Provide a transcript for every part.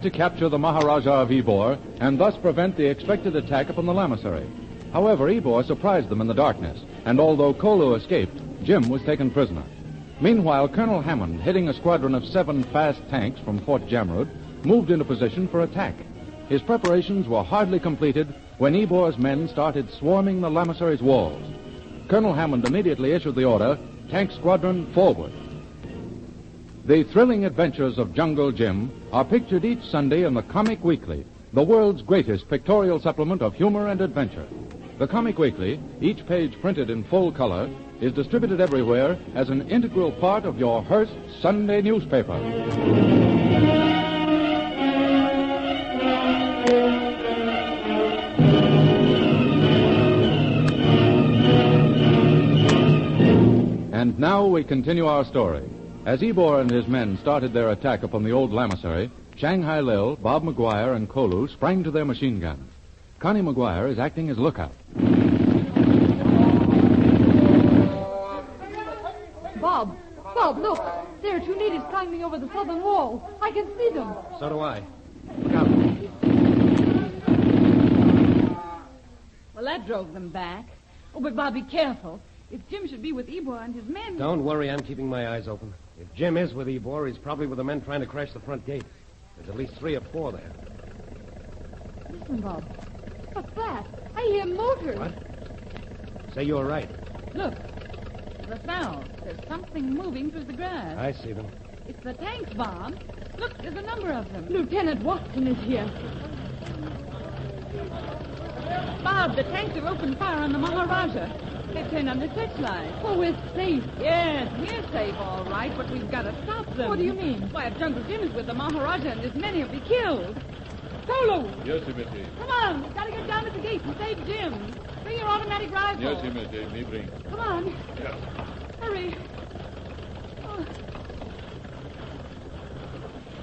to capture the Maharaja of Ybor and thus prevent the expected attack upon the lamasery. However, Ybor surprised them in the darkness, and although Kolu escaped, Jim was taken prisoner. Meanwhile, Colonel Hammond, heading a squadron of 7 fast tanks from Fort Jamrud, moved into position for attack. His preparations were hardly completed when Ybor's men started swarming the lamasery's walls. Colonel Hammond immediately issued the order, Tank Squadron, forward. The thrilling adventures of Jungle Jim are pictured each Sunday in the Comic Weekly, the world's greatest pictorial supplement of humor and adventure. The Comic Weekly, each page printed in full color, is distributed everywhere as an integral part of your Hearst Sunday newspaper. And now we continue our story. As Ybor and his men started their attack upon the old lamasery, Shanghai Lil, Bob McGuire, and Kolu sprang to their machine guns. Connie McGuire is acting as lookout. Bob, look. There are 2 natives climbing over the southern wall. I can see them. So do I. Look out. Well, that drove them back. Oh, but Bob, be careful. If Jim should be with Ybor and his men... Don't worry, I'm keeping my eyes open. If Jim is with Ybor, he's probably with the men trying to crash the front gate. There's at least 3 or 4 there. Listen, Bob. What's that? I hear motors. What? Say you're right. Look. The sound. There's something moving through the grass. I see them. It's the tanks, Bob. Look, there's a number of them. Lieutenant Watson is here. Bob, the tanks have opened fire on the Maharaja. They've turned on the searchlight. Oh, we're safe. Yes, we're safe, all right, but we've got to stop them. What do you mean? Why, if Jungle Jim is with the Maharaja and his men, he'll be killed. Kolu! Yes, Timothy. Come on, we've got to get down to the gate and save Jim. Bring your automatic rifle. Yes, Timothy, me bring. Come on. Yes. Hurry. Oh.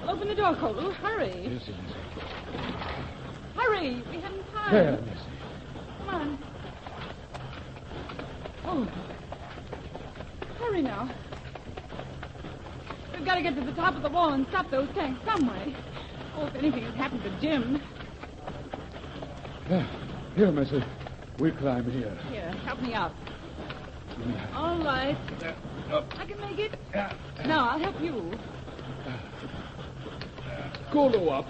Well, open the door, Kolu. Hurry. Yes, Timothy. Hurry. We haven't time. There, Miss. Come on. Oh. Hurry now. We've got to get to the top of the wall and stop those tanks some way. Oh, if anything has happened to Jim. Here, Missy. We climb here. Here, help me out. All right. I can make it. No, I'll help you. Kolu up.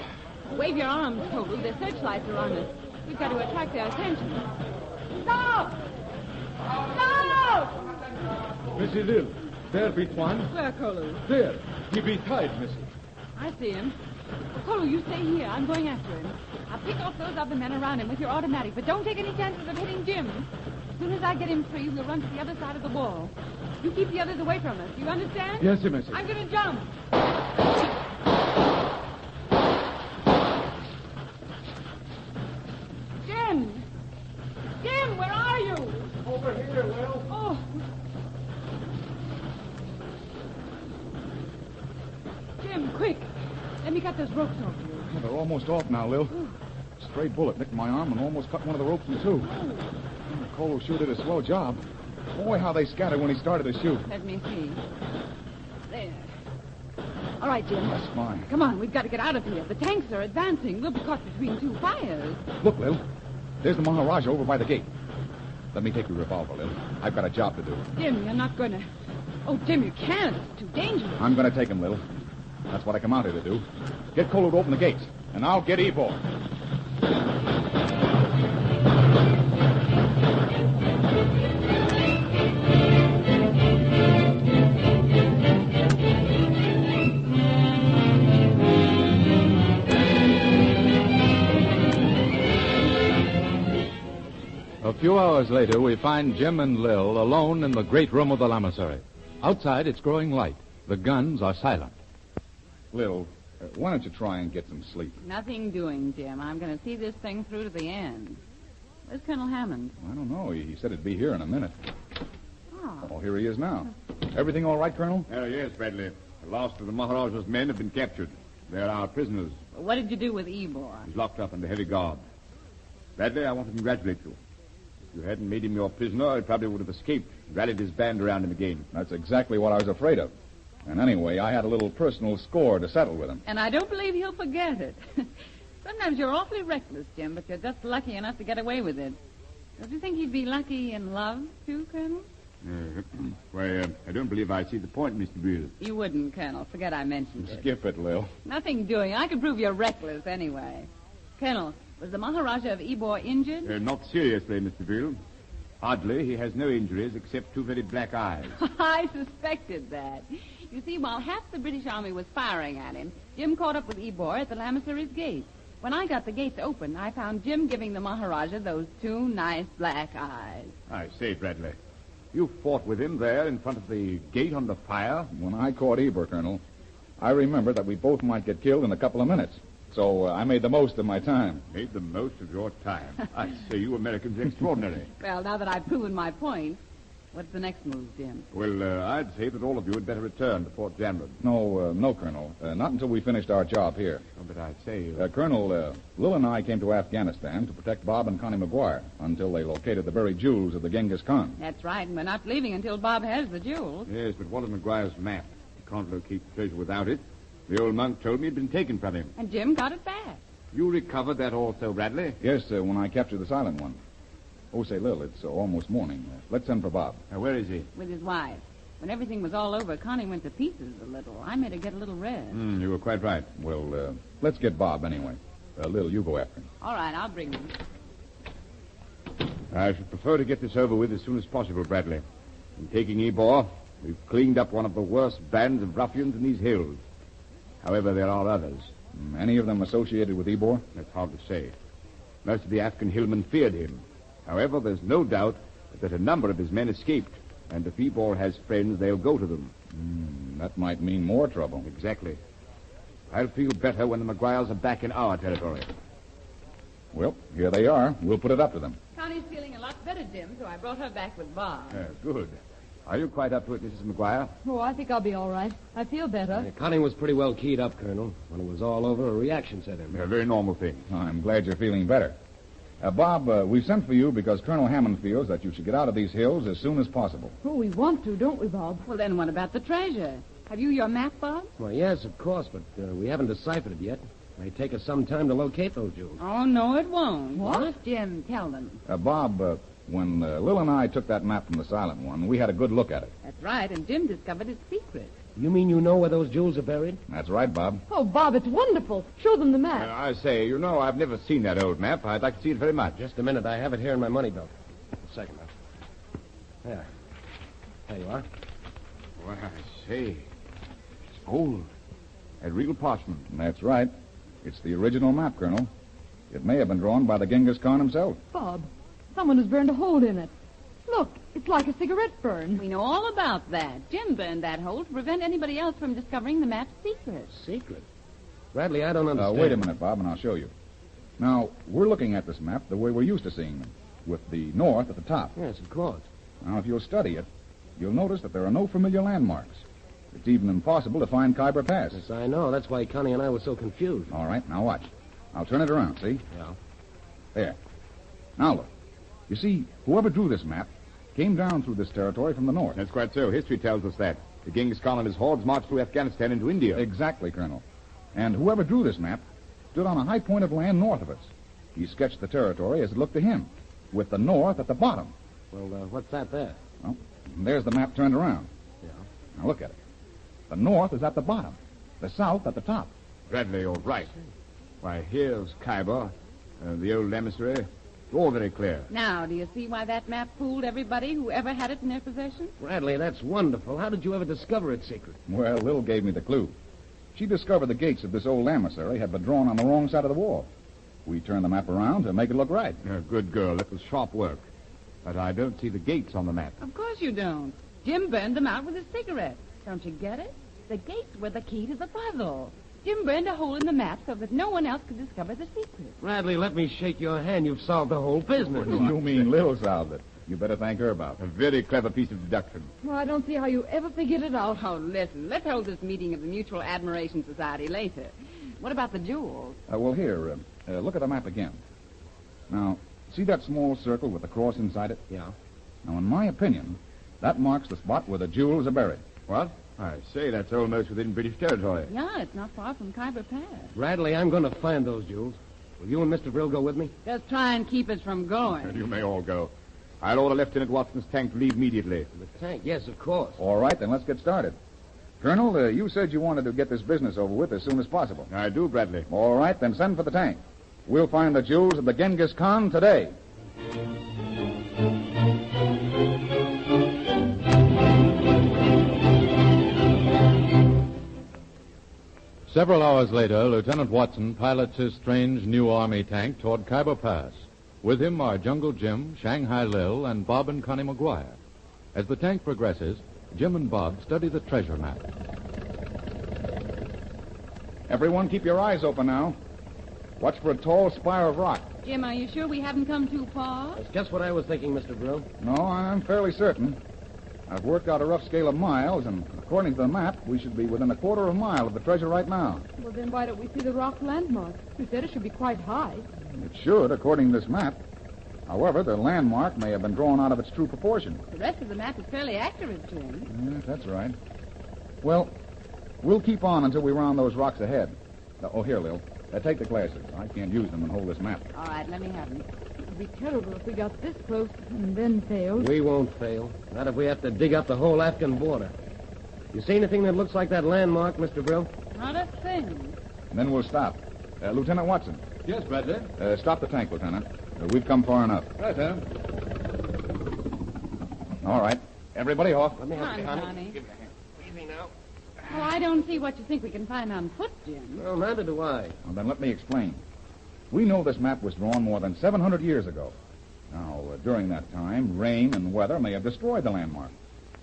Wave your arms, Kolu. Their searchlights are on us. We've got to attract their attention. Stop! Stop! Missy Lil, there be one. Where, Kolu? There. He be tied, Missy. I see him. Kolu, you stay here. I'm going after him. I'll pick off those other men around him with your automatic, but don't take any chances of hitting Jim. As soon as I get him free, we'll run to the other side of the wall. You keep the others away from us. You understand? Yes, Missy. I'm going to jump. Jim! Jim, where are you? Over here, Will. Oh. Jim, quick. Let me cut those ropes off you. Yeah, they're almost off now, Lil. Stray bullet nicked my arm and almost cut one of the ropes in 2. Kolu sure did a swell job. Boy, how they scattered when he started to shoot. Let me see. There. All right, Jim. That's fine. Come on, we've got to get out of here. The tanks are advancing. We'll be caught between 2 fires. Look, Lil. There's the Maharaja over by the gate. Let me take your revolver, Lil. I've got a job to do. Jim, you're not going to... Oh, Jim, you can't. It's too dangerous. I'm going to take him, Lil. That's what I come out here to do. Get Kolu to open the gates, and I'll get Ybor. A few hours later, we find Jim and Lil alone in the great room of the lamasery. Outside, it's growing light. The guns are silent. Lil, why don't you try and get some sleep? Nothing doing, Jim. I'm going to see this thing through to the end. Where's Colonel Hammond? I don't know. He said he'd be here in a minute. Oh. Here he is now. Everything all right, Colonel? Yes, Bradley. The last of the Maharaja's men have been captured. They're our prisoners. Well, what did you do with Ybor? He's locked up under heavy guard. Bradley, I want to congratulate you. If you hadn't made him your prisoner, he probably would have escaped, rallied his band around him again. That's exactly what I was afraid of. And anyway, I had a little personal score to settle with him. And I don't believe he'll forget it. Sometimes you're awfully reckless, Jim, but you're just lucky enough to get away with it. Don't you think he'd be lucky in love, too, Colonel? Why, I don't believe I see the point, Mr. Beale. You wouldn't, Colonel. Forget I mentioned it. Skip it, Lil. Nothing doing. I can prove you're reckless anyway. Colonel, was the Maharaja of Ybor injured? Not seriously, Mr. Beale. Oddly, he has no injuries except two very black eyes. I suspected that. You see, while half the British army was firing at him, Jim caught up with Ybor at the Lamassery's gate. When I got the gates open, I found Jim giving the Maharaja those two nice black eyes. I say, Bradley, you fought with him there in front of the gate under fire? When I caught Eber, Colonel, I remembered that we both might get killed in a couple of minutes. So I made the most of my time. Made the most of your time? I say, you Americans are extraordinary. Well, now that I've proven my point, what's the next move, Jim? Well, I'd say that all of you had better return to Fort Jamrud. No, Colonel. Not until we finished our job here. Oh, but I say... Colonel, Lil and I came to Afghanistan to protect Bob and Connie McGuire until they located the buried jewels of the Genghis Khan. That's right, and we're not leaving until Bob has the jewels. Yes, but what of McGuire's map? You can't locate the treasure without it. The old monk told me it had been taken from him. And Jim got it back. You recovered that also, Bradley? Yes, when I captured the silent one. Oh, say, Lil, it's almost morning. Let's send for Bob. Where is he? With his wife. When everything was all over, Connie went to pieces a little. I made her get a little rest. You were quite right. Well, let's get Bob anyway. Lil, you go after him. All right, I'll bring him. I should prefer to get this over with as soon as possible, Bradley. In taking Ybor, we've cleaned up one of the worst bands of ruffians in these hills. However, there are others. Any of them associated with Ybor? That's hard to say. Most of the Afghan hillmen feared him. However, there's no doubt that a number of his men escaped. And if Ybor has friends, they'll go to them. That might mean more trouble. Exactly. I'll feel better when the McGuires are back in our territory. Well, here they are. We'll put it up to them. Connie's feeling a lot better, Jim, so I brought her back with Bob. Good. Are you quite up to it, Mrs. McGuire? Oh, I think I'll be all right. I feel better. Connie was pretty well keyed up, Colonel. When it was all over, a reaction set in. A very normal thing. I'm glad you're feeling better. Bob, we've sent for you because Colonel Hammond feels that you should get out of these hills as soon as possible. Oh, we want to, don't we, Bob? Well, then what about the treasure? Have you your map, Bob? Well, yes, of course, but we haven't deciphered it yet. It may take us some time to locate those jewels. Oh, no, it won't. What? Jim, tell them. Bob, when Lil and I took that map from the silent one, we had a good look at it. That's right, and Jim discovered its secret. You mean you know where those jewels are buried? That's right, Bob. Oh, Bob, it's wonderful. Show them the map. I say, I've never seen that old map. I'd like to see it very much. Just a minute. I have it here in my money belt. A second now. There. There you are. Well, I say, it's old. A real parchment. That's right. It's the original map, Colonel. It may have been drawn by the Genghis Khan himself. Bob, someone has burned a hole in it. Look, it's like a cigarette burn. We know all about that. Jim burned that hole to prevent anybody else from discovering the map's secret. Secret? Bradley, I don't understand. Wait a minute, Bob, and I'll show you. Now, we're looking at this map the way we're used to seeing them, with the north at the top. Yes, of course. Now, if you'll study it, you'll notice that there are no familiar landmarks. It's even impossible to find Khyber Pass. Yes, I know. That's why Connie and I were so confused. All right, now watch. I'll turn it around, see? Yeah. There. Now look. You see, whoever drew this map came down through this territory from the north. That's quite so. History tells us that. The Genghis Khan and his hordes marched through Afghanistan into India. Exactly, Colonel. And whoever drew this map stood on a high point of land north of us. He sketched the territory as it looked to him, with the north at the bottom. Well, what's that there? Well, there's the map turned around. Yeah. Now look at it. The north is at the bottom, the south at the top. Bradley, you're right. Why, here's Khyber, the old emissary. It's all very clear. Now, do you see why that map fooled everybody who ever had it in their possession? Bradley, that's wonderful. How did you ever discover its secret? Well, Lil gave me the clue. She discovered the gates of this old emissary had been drawn on the wrong side of the wall. We turned the map around to make it look right. Good girl. That was sharp work. But I don't see the gates on the map. Of course you don't. Jim burned them out with his cigarette. Don't you get it? The gates were the key to the puzzle. Jim burned a hole in the map so that no one else could discover the secret. Bradley, let me shake your hand. You've solved the whole business. You mean Lil solved it. You better thank her, Bob. A very clever piece of deduction. Well, I don't see how you ever figured it out. Oh, listen, let's hold this meeting of the Mutual Admiration Society later. What about the jewels? Well, here, look at the map again. Now, see that small circle with the cross inside it? Yeah. Now, in my opinion, that marks the spot where the jewels are buried. What? I say, that's almost within British territory. Yeah, it's not far from Khyber Pass. Bradley, I'm going to find those jewels. Will you and Mr. Brill go with me? Just try and keep us from going. You may all go. I'll order Lieutenant Watson's tank to leave immediately. The tank? Yes, of course. All right, then let's get started. Colonel, you said you wanted to get this business over with as soon as possible. I do, Bradley. All right, then send for the tank. We'll find the jewels of the Genghis Khan today. Several hours later, Lieutenant Watson pilots his strange new army tank toward Khyber Pass. With him are Jungle Jim, Shanghai Lil, and Bob and Connie McGuire. As the tank progresses, Jim and Bob study the treasure map. Everyone, keep your eyes open now. Watch for a tall spire of rock. Jim, are you sure we haven't come too far? That's just what I was thinking, Mr. Brill. No, I'm fairly certain. I've worked out a rough scale of miles, and according to the map, we should be within a quarter of a mile of the treasure right now. Well, then why don't we see the rock landmark? You said it should be quite high. It should, according to this map. However, the landmark may have been drawn out of its true proportion. The rest of the map is fairly accurate, Jim. Yes, that's right. Well, we'll keep on until we round those rocks ahead. Oh, here, Lil. Take the glasses. I can't use them and hold this map. All right, let me have them. It would be terrible if we got this close and then failed. We won't fail. Not if we have to dig up the whole Afghan border. You see anything that looks like that landmark, Mr. Brill? Not a thing. And then we'll stop. Lieutenant Watson. Yes, Bradley. Stop the tank, Lieutenant. We've come far enough. Right, sir. All right. Everybody off. Let me Come help on, you, honey. Johnny. Give me a hand. Easy now. Well, I don't see what you think we can find on foot, Jim. Well, neither do I. Well, then let me explain. We know this map was drawn more than 700 years ago. Now, during that time, rain and weather may have destroyed the landmark.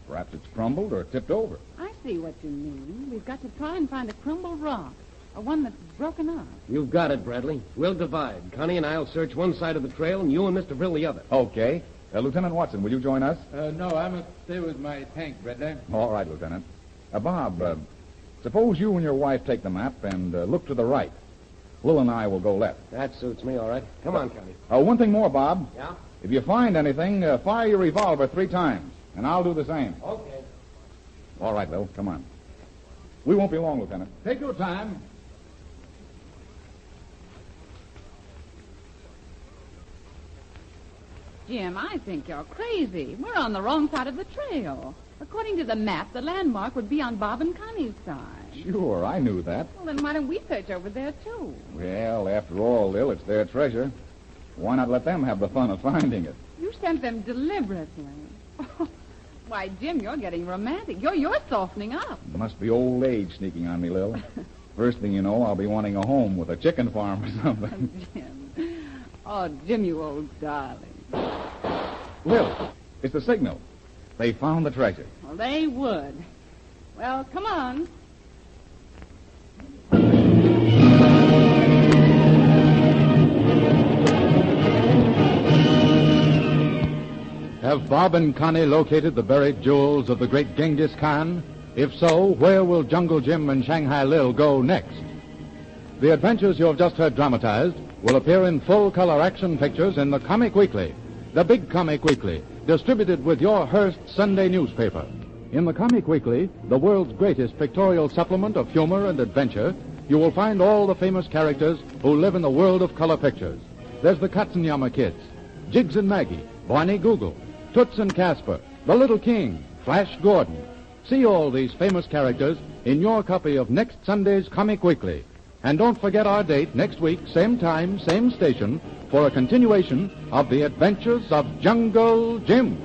Perhaps it's crumbled or tipped over. I see what you mean. We've got to try and find a crumbled rock, or one that's broken off. You've got it, Bradley. We'll divide. Connie and I'll search one side of the trail, and you and Mr. Brill the other. Okay. Lieutenant Watson, will you join us? No, I must stay with my tank, Bradley. All right, Lieutenant. Bob, suppose you and your wife take the map and look to the right. Lil and I will go left. That suits me, all right. Come on, Connie. One thing more, Bob. Yeah? If you find anything, fire your revolver 3 times, and I'll do the same. Okay. All right, Lil, come on. We won't be long, Lieutenant. Take your time. Jim, I think you're crazy. We're on the wrong side of the trail. According to the map, the landmark would be on Bob and Connie's side. Sure, I knew that. Well, then why don't we search over there, too? Well, after all, Lil, it's their treasure. Why not let them have the fun of finding it? You sent them deliberately. Why, Jim, you're getting romantic. You're softening up. Must be old age sneaking on me, Lil. First thing you know, I'll be wanting a home with a chicken farm or something. Jim. Oh, Jim, you old darling. Lil, it's the signal. They found the treasure. Well, they would. Well, come on. Have Bob and Connie located the buried jewels of the great Genghis Khan? If so, where will Jungle Jim and Shanghai Lil go next? The adventures you have just heard dramatized will appear in full-color action pictures in the Comic Weekly, the big Comic Weekly, distributed with your Hearst Sunday newspaper. In the Comic Weekly, the world's greatest pictorial supplement of humor and adventure, you will find all the famous characters who live in the world of color pictures. There's the Katzenjammer Kids, Jiggs and Maggie, Barney Google, Toots and Casper, The Little King, Flash Gordon. See all these famous characters in your copy of next Sunday's Comic Weekly. And don't forget our date next week, same time, same station, for a continuation of the adventures of Jungle Jim.